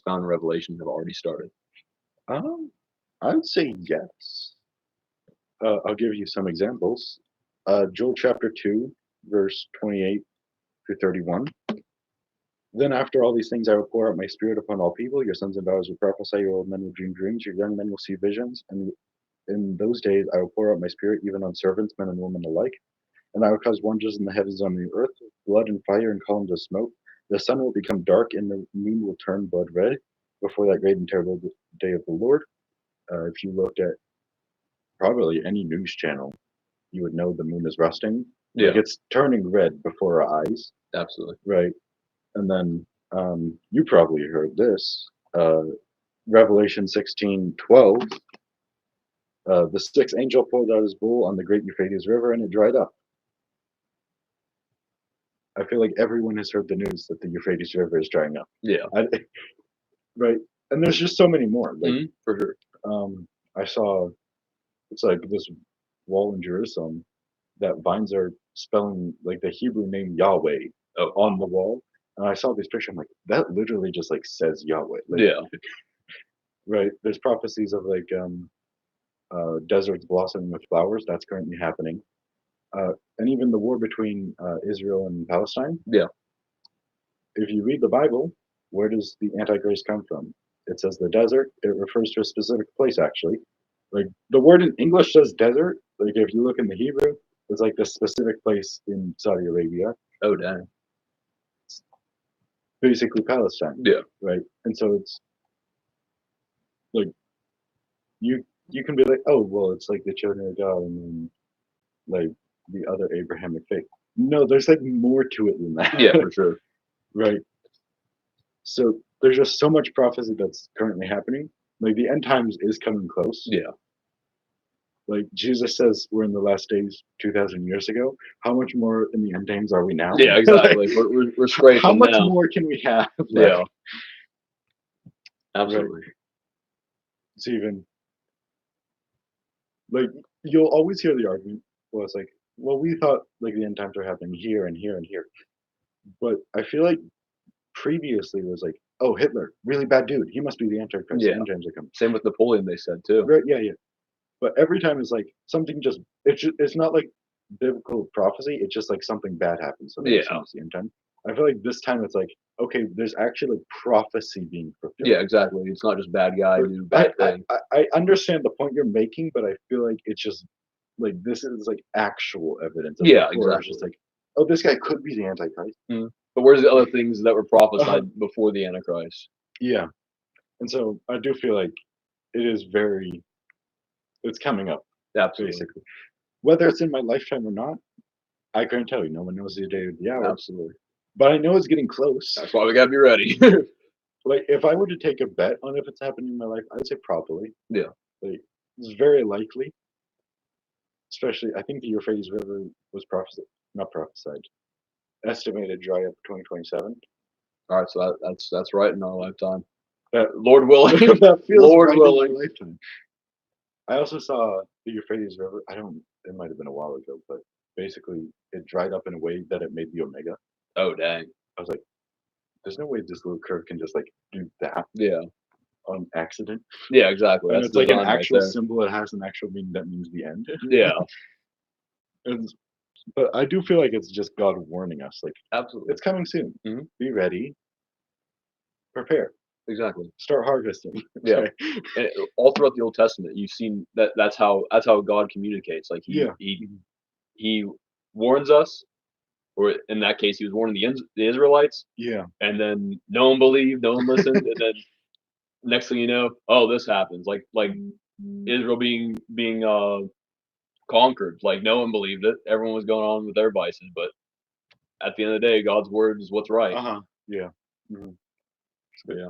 found in Revelation have already started? I would say yes. I'll give you some examples. Joel chapter 2, verse 28 through 31. Then after all these things I will pour out my spirit upon all people. Your sons and daughters will prophesy, your old men will dream dreams, your young men will see visions, and in those days I will pour out my spirit even on servants, men and women alike. And I will cause wonders in the heavens on the earth, blood and fire and columns of smoke. The sun will become dark and the moon will turn blood red before that great and terrible day of the Lord. If you looked at probably any news channel, you would know the moon is rusting. Yeah, Like it's turning red before our eyes, absolutely. right? And then you probably heard this. Revelation 16:12. The sixth angel poured out his bowl on the great Euphrates River and it dried up. I feel like everyone has heard the news that the Euphrates River is drying up. Yeah, Right? And there's just so many more. Like for sure. I saw it's like this wall in Jerusalem that vines are spelling like the Hebrew name Yahweh on the wall. And I saw this picture, I'm like, that literally just like says Yahweh. Like, Yeah, right. There's prophecies of like deserts blossoming with flowers. That's currently happening. And even the war between Israel and Palestine. yeah, If you read the Bible, where does the Antichrist come from? It says the desert. It refers to a specific place, actually. Like the word in English says desert. Like if you look in the Hebrew, it's like this specific place in Saudi Arabia. Oh, dang. Basically Palestine. Yeah, Right. And so it's like you can be like, oh well, it's like the children of God and then like the other Abrahamic faith. No, there's like more to it than that. yeah, for sure. Right. So there's just so much prophecy that's currently happening. Like the end times is coming close. Yeah, Like Jesus says we're in the last days 2,000 years ago. How much more in the end times are we now? yeah, exactly. We're scraping How much now. more can we have? Yeah, absolutely. Right. It's even like you'll always hear the argument. Well, it's like, well, we thought like the end times are happening here and here and here, but I feel like previously it was like, oh, Hitler, really bad dude. He must be the Antichrist. Yeah. The end times are coming. Same with Napoleon, they said too. Right? Yeah, yeah. But every time it's like something just it's not like biblical prophecy. It's just like something bad happens. So Yeah. it's the end time. I feel like this time it's like okay, there's actually like prophecy being fulfilled. Yeah, exactly. It's not just bad guy But do bad thing. I understand the point you're making, but I feel like it's just like this is like actual evidence. Of Yeah, before. exactly. It's just like oh, this guy could be the Antichrist. But where's the other things that were prophesied before the Antichrist? Yeah, and so I do feel like it is very. It's coming up. Absolutely. Basically. Whether it's in my lifetime or not, I couldn't tell you. No one knows the day or the hour. Absolutely. But I know it's getting close. That's why we gotta be ready. Like, if I were to take a bet on if it's happening in my life, I'd say probably. Yeah. Like, it's very likely. Especially, I think the Euphrates River was not prophesied, estimated dry up 2027. All right, so that's right in our lifetime. That Lord willing. that feels Lord right willing. in my lifetime. I also saw the Euphrates River. It might have been a while ago, but basically it dried up in a way that it made the Omega. Oh dang. I was like, there's no way this little curve can just like do that Yeah. on accident. Yeah, exactly. And That's it's like an design right actual there. symbol. It has an actual meaning that means the end. Yeah, But I do feel like it's just God warning us, like absolutely. it's coming soon. Mhm. Be ready. Prepare. Exactly. Start harvesting. Yeah. And all throughout the Old Testament, you've seen that's how God communicates. Like he warns us, or in that case, he was warning the Israelites, Yeah. and then no one believed, no one listened, and then next thing you know, oh, this happens. Like Israel being conquered. Like no one believed it. Everyone was going on with their vices, but at the end of the day, God's word is what's right. Yeah. So yeah.